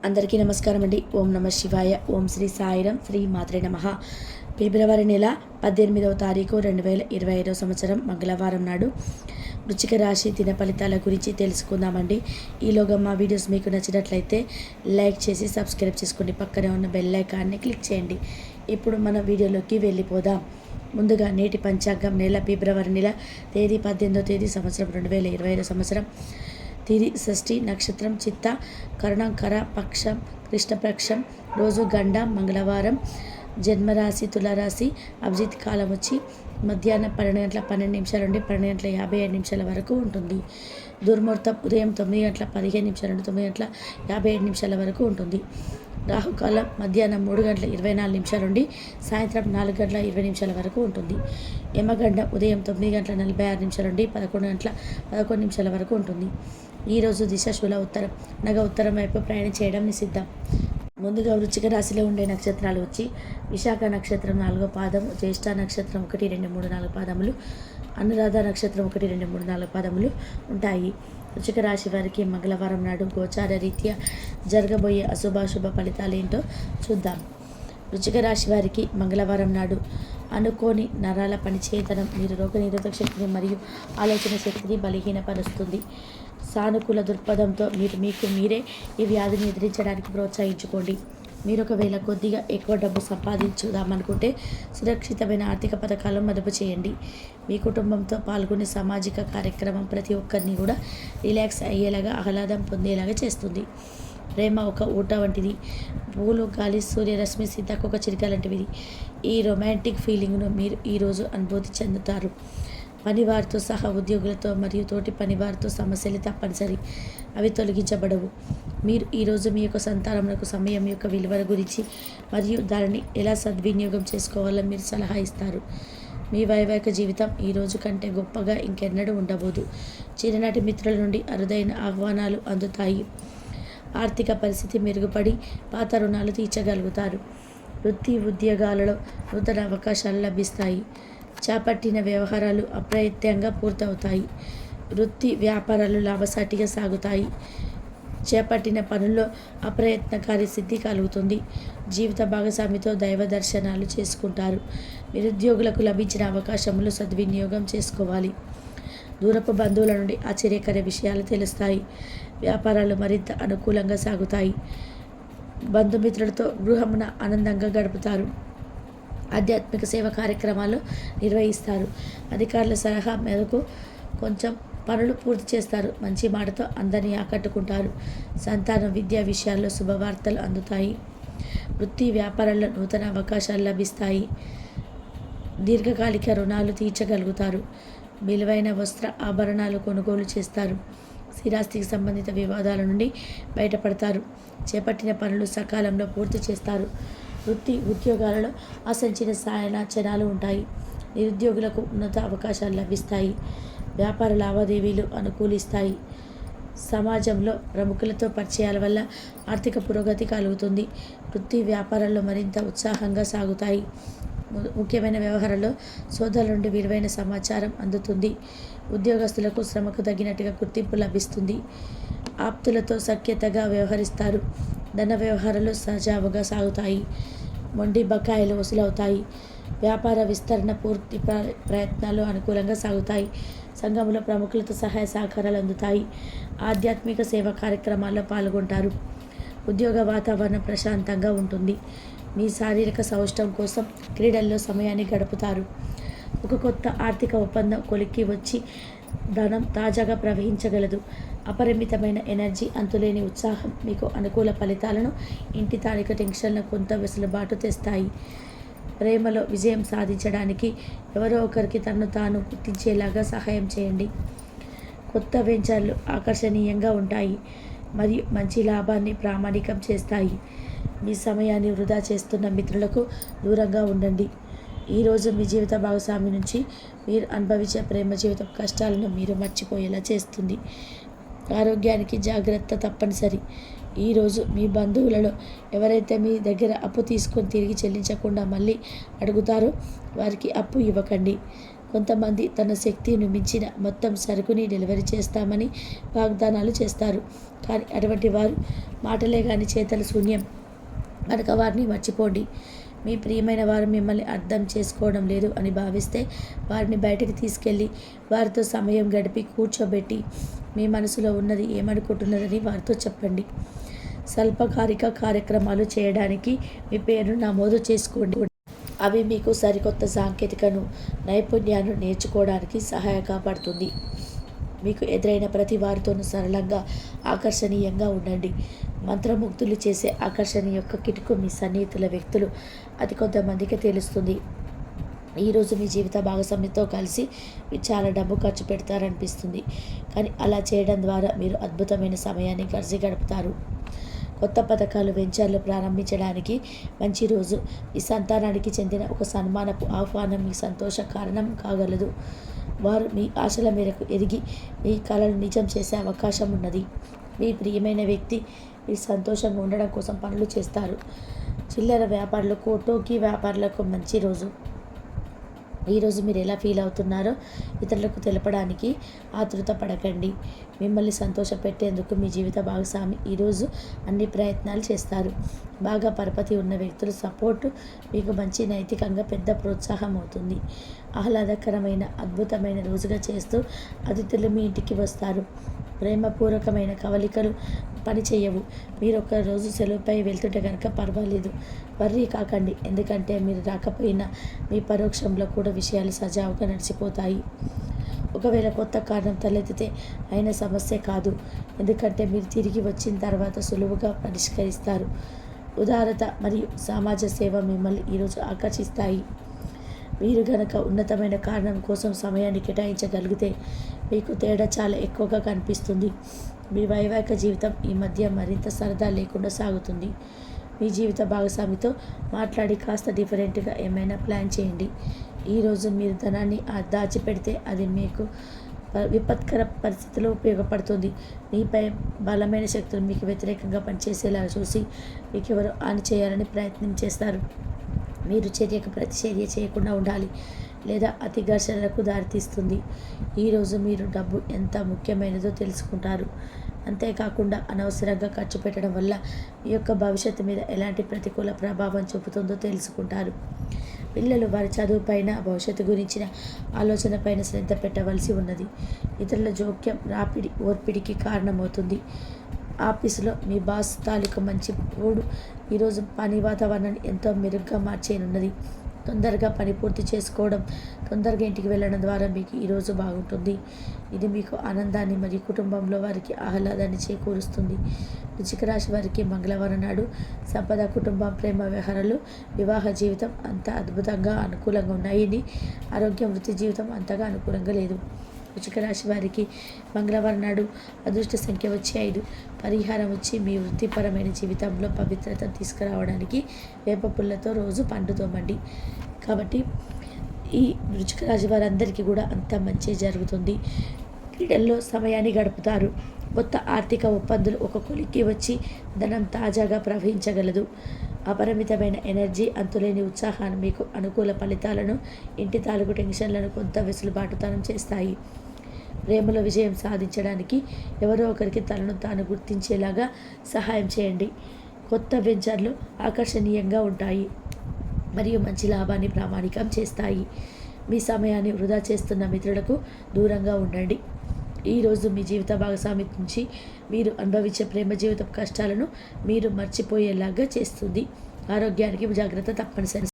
అందరికీ నమస్కారం అండి. ఓం నమ శివాయ. ఓం శ్రీ సాయిరం. శ్రీ మాత్రే నమః. ఫిబ్రవరి నెల 18వ తారీఖు 2025 సంవత్సరం మంగళవారం నాడు వృశ్చిక రాశి దిన ఫలితాల గురించి తెలుసుకుందామండి. ఈలోగా మా వీడియోస్ మీకు నచ్చినట్లయితే లైక్ చేసి సబ్స్క్రైబ్ చేసుకోండి. పక్కనే ఉన్న బెల్ ఐకాన్ని క్లిక్ చేయండి. ఇప్పుడు మన వీడియోలోకి వెళ్ళిపోదాం. ముందుగా నేటి పంచాంగం నెల ఫిబ్రవరి నెల తేదీ 18వ తేదీ సంవత్సరం 2025 సంవత్సరం. తిది షష్ఠి, నక్షత్రం చిత్త, కరుణంకర, పక్షం కృష్ణపక్షం, రోజు గండ, మంగళవారం, జన్మరాశి తులారాశి, అభిజిత్ కాలం వచ్చి మధ్యాహ్నం 12:12 నుండి 12:57 వరకు ఉంటుంది. దుర్ముహూర్తం ఉదయం 9:15 నుండి 9:57 వరకు ఉంటుంది. రాహుకాలం మధ్యాహ్నం 3:24 నుండి సాయంత్రం 4:20 వరకు ఉంటుంది. యమగండం ఉదయం 9:46 నుండి 11:11 వరకు ఉంటుంది. ఈరోజు దిశ శూల ఉత్తరం, అనగా ఉత్తరం వైపు ప్రయాణం చేయడం నిషిద్ధం. ముందుగా వృశ్చిక రాశిలో ఉండే నక్షత్రాలు వచ్చి విశాఖ నక్షత్రం 4వ పాదము, జ్యేష్ఠ నక్షత్రం 1, 2, 3, 4 పాదములు, అనురాధ నక్షత్రం 1, 2, 3, 4 పాదములు ఉంటాయి. వృశ్చిక రాశి వారికి మంగళవారం నాడు గోచార రీత్యా జరగబోయే అశుభాశుభ ఫలితాలు ఏంటో చూద్దాం. వృశ్చిక రాశి వారికి మంగళవారం నాడు అనుకోని నరాల పనిచేయతనం మీరు రోగనిరోధక శక్తిని మరియు ఆలోచన శక్తిని బలహీనపరుస్తుంది. సానుకూల దృక్పథంతో మీకు మీరే ఈ వ్యాధిని ఎదిరించడానికి ప్రోత్సహించుకోండి. మీరు ఒకవేళ కొద్దిగా ఎక్కువ డబ్బు సంపాదించుదామనుకుంటే సురక్షితమైన ఆర్థిక పథకాలను మదుపు చేయండి. మీ కుటుంబంతో పాల్గొనే సామాజిక కార్యక్రమం ప్రతి ఒక్కరిని కూడా రిలాక్స్ అయ్యేలాగా, ఆహ్లాదం పొందేలాగా చేస్తుంది. ప్రేమ ఒక ఊట వంటిది. పూలు, గాలి, సూర్యరశ్మి, సీతాకొక చిలుక లాంటివి. ఈ రొమాంటిక్ ఫీలింగ్ను మీరు ఈరోజు అనుభూతి చెందుతారు. పనివారితో సహా ఉద్యోగులతో మరియు తోటి పనివారితో సమస్యలు తప్పనిసరి, అవి తొలగించబడవు. మీరు ఈరోజు మీ యొక్క సంతానములకు సమయం యొక్క విలువల గురించి మరియు దానిని ఎలా సద్వినియోగం చేసుకోవాలో మీరు సలహా ఇస్తారు. మీ వైవాహిక జీవితం ఈ రోజు కంటే గొప్పగా ఇంకెన్నడూ ఉండబోదు. చిన్ననాటి మిత్రుల నుండి అరుదైన ఆహ్వానాలు అందుతాయి. ఆర్థిక పరిస్థితి మెరుగుపడి పాత రుణాలు తీర్చగలుగుతారు. వృత్తి ఉద్యోగాలలో నూతన అవకాశాలు లభిస్తాయి. చేపట్టిన వ్యవహారాలు అప్రయత్నంగా పూర్తవుతాయి. వృత్తి వ్యాపారాలు లాభసాటిగా సాగుతాయి. చేపట్టిన పనుల్లో అప్రయత్నకారి సిద్ధి కలుగుతుంది. జీవిత భాగస్వామితో దైవ దర్శనాలు చేసుకుంటారు. నిరుద్యోగులకు లభించిన అవకాశములు సద్వినియోగం చేసుకోవాలి. దూరపు బంధువుల నుండి ఆశ్చర్యకర విషయాలు తెలుస్తాయి. వ్యాపారాలు మరింత అనుకూలంగా సాగుతాయి. బంధుమిత్రులతో గృహమున ఆనందంగా గడుపుతారు. ఆధ్యాత్మిక సేవ కార్యక్రమాలు నిర్వహిస్తారు. అధికారుల సలహా మేరకు కొంచెం పనులు పూర్తి చేస్తారు. మంచి మాటతో అందరినీ ఆకట్టుకుంటారు. సంతానం విద్యా విషయాల్లో శుభవార్తలు అందుతాయి. వృత్తి వ్యాపారాల్లో నూతన అవకాశాలు లభిస్తాయి. దీర్ఘకాలిక రుణాలు తీర్చగలుగుతారు. విలువైన వస్త్ర ఆభరణాలు కొనుగోలు చేస్తారు. స్థిరాస్తికి సంబంధిత వివాదాల నుండి బయటపడతారు. చేపట్టిన పనులు సకాలంలో పూర్తి చేస్తారు. వృత్తి ఉద్యోగాలలో ఆశించిన సాయనాచనాలు ఉంటాయి. నిరుద్యోగులకు ఉన్నత అవకాశాలు లభిస్తాయి. వ్యాపార లావాదేవీలు అనుకూలిస్తాయి. సమాజంలో ప్రముఖులతో పరిచయాల వల్ల ఆర్థిక పురోగతి కలుగుతుంది. వృత్తి వ్యాపారాల్లో మరింత ఉత్సాహంగా సాగుతాయి. ముఖ్యమైన వ్యవహారాల్లో సోదరుల నుండి విలువైన సమాచారం అందుతుంది. ఉద్యోగస్తులకు శ్రమకు తగినట్టుగా గుర్తింపు లభిస్తుంది. ఆప్తులతో సఖ్యతగా వ్యవహరిస్తారు. ధన వ్యవహారాలు సజావుగా సాగుతాయి. మొండి బకాయిలు వసూలవుతాయి. వ్యాపార విస్తరణ పూర్తి ప్రయత్నాలు అనుకూలంగా సాగుతాయి. సంఘంలో ప్రముఖులతో సహాయ సహకారాలు అందుతాయి. ఆధ్యాత్మిక సేవా కార్యక్రమాల్లో పాల్గొంటారు. ఉద్యోగ వాతావరణం ప్రశాంతంగా ఉంటుంది. మీ శారీరక సౌష్ఠవం కోసం క్రీడల్లో సమయాన్ని గడుపుతారు. ఒక కొత్త ఆర్థిక ఒప్పందం కొలిక్కి వచ్చి ధనం తాజాగా ప్రవహించగలదు. అపరిమితమైన ఎనర్జీ, అంతులేని ఉత్సాహం మీకు అనుకూల ఫలితాలను, ఇంటి తారీఖు టెన్షన్ల కొంత వెసులుబాటు తెస్తాయి. ప్రేమలో విజయం సాధించడానికి ఎవరో ఒకరికి తనను తాను గుర్తించేలాగా సహాయం చేయండి. కొత్త వెంచర్లు ఆకర్షణీయంగా ఉంటాయి మరియు మంచి లాభాన్ని ప్రామాణికం చేస్తాయి. మీ సమయాన్ని వృధా చేస్తున్న మిత్రులకు దూరంగా ఉండండి. ఈరోజు మీ జీవిత భాగస్వామి నుంచి మీరు అనుభవించే ప్రేమ జీవితం కష్టాలను మీరు మర్చిపోయేలా చేస్తుంది. ఆరోగ్యానికి జాగ్రత్త తప్పనిసరి. ఈరోజు మీ బంధువులలో ఎవరైతే మీ దగ్గర అప్పు తీసుకొని తిరిగి చెల్లించకుండా మళ్ళీ అడుగుతారో వారికి అప్పు ఇవ్వకండి. కొంతమంది తన శక్తిని మించిన మొత్తం సరుకుని డెలివరీ చేస్తామని వాగ్దానాలు చేస్తారు. కానీ అటువంటి వారు మాటలే కానీ చేతల శూన్యం కనుక వారిని మర్చిపోండి. మీ ప్రియమైన వారు మిమ్మల్ని అర్థం చేసుకోవడం లేదు అని భావిస్తే వారిని బయటకు తీసుకెళ్ళి వారితో సమయం గడిపి కూర్చోబెట్టి మీ మనసులో ఉన్నది ఏమనుకుంటున్నదని వారితో చెప్పండి. స్వల్పకాలిక కార్యక్రమాలు చేయడానికి మీ పేరును నమోదు చేసుకోండి. అవి మీకు సరికొత్త సాంకేతికను నైపుణ్యాన్ని నేర్చుకోవడానికి సహాయపడుతుంది. మీకు ఎదురైన ప్రతి వారితోనూ సరళంగా ఆకర్షణీయంగా ఉండండి. మంత్రముగ్ధులు చేసే ఆకర్షణ యొక్క కిటుకు మీ సన్నిహితుల వ్యక్తులు అది కొంతమందికి తెలుస్తుంది. ఈరోజు మీ జీవిత భాగస్వామితో కలిసి మీరు చాలా డబ్బు ఖర్చు పెడతారనిపిస్తుంది. కానీ అలా చేయడం ద్వారా మీరు అద్భుతమైన సమయాన్ని కలిసి గడుపుతారు. కొత్త పథకాలు వెంచర్లు ప్రారంభించడానికి మంచి రోజు. ఈ సంతానానికి చెందిన ఒక సన్మానపు ఆహ్వానం మీ సంతోష కారణం కాగలదు. వారు మీ ఆశల మేరకు ఎదిగి మీ కళలు నిజం చేసే అవకాశం ఉన్నది. మీ ప్రియమైన వ్యక్తి మీరు సంతోషంగా ఉండడం కోసం పనులు చేస్తారు. చిల్లర వ్యాపారులకు టోకీ వ్యాపారులకు మంచి రోజు. ఈరోజు మీరు ఎలా ఫీల్ అవుతున్నారో ఇతరులకు తెలపడానికి ఆతృత పడకండి. మిమ్మల్ని సంతోషపెట్టేందుకు మీ జీవిత భాగస్వామి ఈరోజు అన్ని ప్రయత్నాలు చేస్తారు. బాగా పరపతి ఉన్న వ్యక్తుల సపోర్టు మీకు మంచి నైతికంగా పెద్ద ప్రోత్సాహం అవుతుంది. ఆహ్లాదకరమైన అద్భుతమైన రోజుగా చేస్తూ అతిథులు మీ ఇంటికి వస్తారు. ప్రేమపూర్వకమైన కవలికలు పని చేయవు. మీరు ఒక రోజు సెలవుపై వెళ్తుంటే కనుక పర్వాలేదు, వర్రీ కాకండి. ఎందుకంటే మీరు రాకపోయినా మీ పరోక్షంలో కూడా విషయాలు సజావుగా నడిచిపోతాయి. ఒకవేళ కొత్త కారణం తలెత్తితే అయిన సమస్య కాదు, ఎందుకంటే మీరు తిరిగి వచ్చిన తర్వాత సులువుగా పరిష్కరిస్తారు. ఉదారత మరియు సమాజ సేవ మిమ్మల్ని ఈరోజు ఆకర్షిస్తాయి. మీరు గనక ఉన్నతమైన కారణం కోసం సమయాన్ని కేటాయించగలిగితే మీకు తేడా చాలా ఎక్కువగా కనిపిస్తుంది. మీ వైవాహిక జీవితం ఈ మధ్య మరింత సరదా లేకుండా సాగుతుంది. మీ జీవిత భాగస్వామితో మాట్లాడి కాస్త డిఫరెంట్గా ఏమైనా ప్లాన్ చేయండి. ఈరోజు మీరు ధనాన్ని దాచిపెడితే అది మీకు విపత్కర పరిస్థితిలో ఉపయోగపడుతుంది. మీపై బలమైన శక్తులు మీకు వ్యతిరేకంగా పనిచేసేలా చూసి మీకు ఎవరు హాని చేయాలని ప్రయత్నం చేస్తారు. మీరు చర్యకు ప్రతిచర్య చేయకుండా ఉండాలి లేదా అతి ఘర్షణలకు దారితీస్తుంది. ఈరోజు మీరు డబ్బు ఎంత ముఖ్యమైనదో తెలుసుకుంటారు. అంతేకాకుండా అనవసరంగా ఖర్చు పెట్టడం వల్ల మీ యొక్క భవిష్యత్తు మీద ఎలాంటి ప్రతికూల ప్రభావం చూపుతుందో తెలుసుకుంటారు. పిల్లలు వారి చదువుపైన భవిష్యత్తు గురించిన ఆలోచనపైన శ్రద్ధ పెట్టవలసి ఉన్నది. ఇతరుల జోక్యం రాపిడి ఓర్పిడికి కారణమవుతుంది. ఆఫీసులో మీ బాస్ తాలూకు మంచి మూడు ఈరోజు పని వాతావరణాన్ని ఎంతో మెరుగ్గా మార్చేయనున్నది. తొందరగా పని పూర్తి చేసుకోవడం, తొందరగా ఇంటికి వెళ్ళడం ద్వారా మీకు ఈరోజు బాగుంటుంది. ఇది మీకు ఆనందాన్ని మరియు కుటుంబంలో వారికి ఆహ్లాదాన్ని చేకూరుస్తుంది. వృశ్చిక రాశి వారికి మంగళవారం నాడు సంపద, కుటుంబం, ప్రేమ వ్యవహారాలు, వివాహ జీవితం అంతా అద్భుతంగా అనుకూలంగా ఉన్నాయని, ఆరోగ్యం, వృత్తి జీవితం అంతగా అనుకూలంగా లేదు. వృశ్చిక రాశి వారికి మంగళవారం నాడు అదృష్ట సంఖ్య వచ్చి 5. పరిహారం వచ్చి మీ వృత్తిపరమైన జీవితంలో పవిత్రత తీసుకురావడానికి వేప పుల్లతో రోజు పండు తోమండి. కాబట్టి ఈ వృశ్చిక రాశి వారందరికీ కూడా అంత మంచి జరుగుతుంది. క్రీడల్లో సమయాన్ని గడుపుతారు. కొత్త ఆర్థిక ఒప్పందాలు ఒక కొలిక్కి వచ్చి ధనం తాజాగా ప్రవహించగలదు. అపరిమితమైన ఎనర్జీ, అంతులేని ఉత్సాహాన్ని మీకు అనుకూల ఫలితాలను, ఇంటి తాలూకు టెన్షన్లను కొంత వెసులుబాటుతనం చేస్తాయి. ప్రేమలో విజయం సాధించడానికి ఎవరో ఒకరికి తనను తాను గుర్తించేలాగా సహాయం చేయండి. కొత్త వెంచర్లు ఆకర్షణీయంగా ఉంటాయి మరియు మంచి లాభాన్ని ప్రామాణికం చేస్తాయి. మీ సమయాన్ని వృధా చేస్తున్న మిత్రులకు దూరంగా ఉండండి. ఈరోజు మీ జీవిత భాగస్వామి నుంచి మీరు అనుభవించే ప్రేమ జీవిత కష్టాలను మీరు మర్చిపోయేలాగా చేస్తుంది. ఆరోగ్యానికి జాగ్రత్త తప్పనిసరి.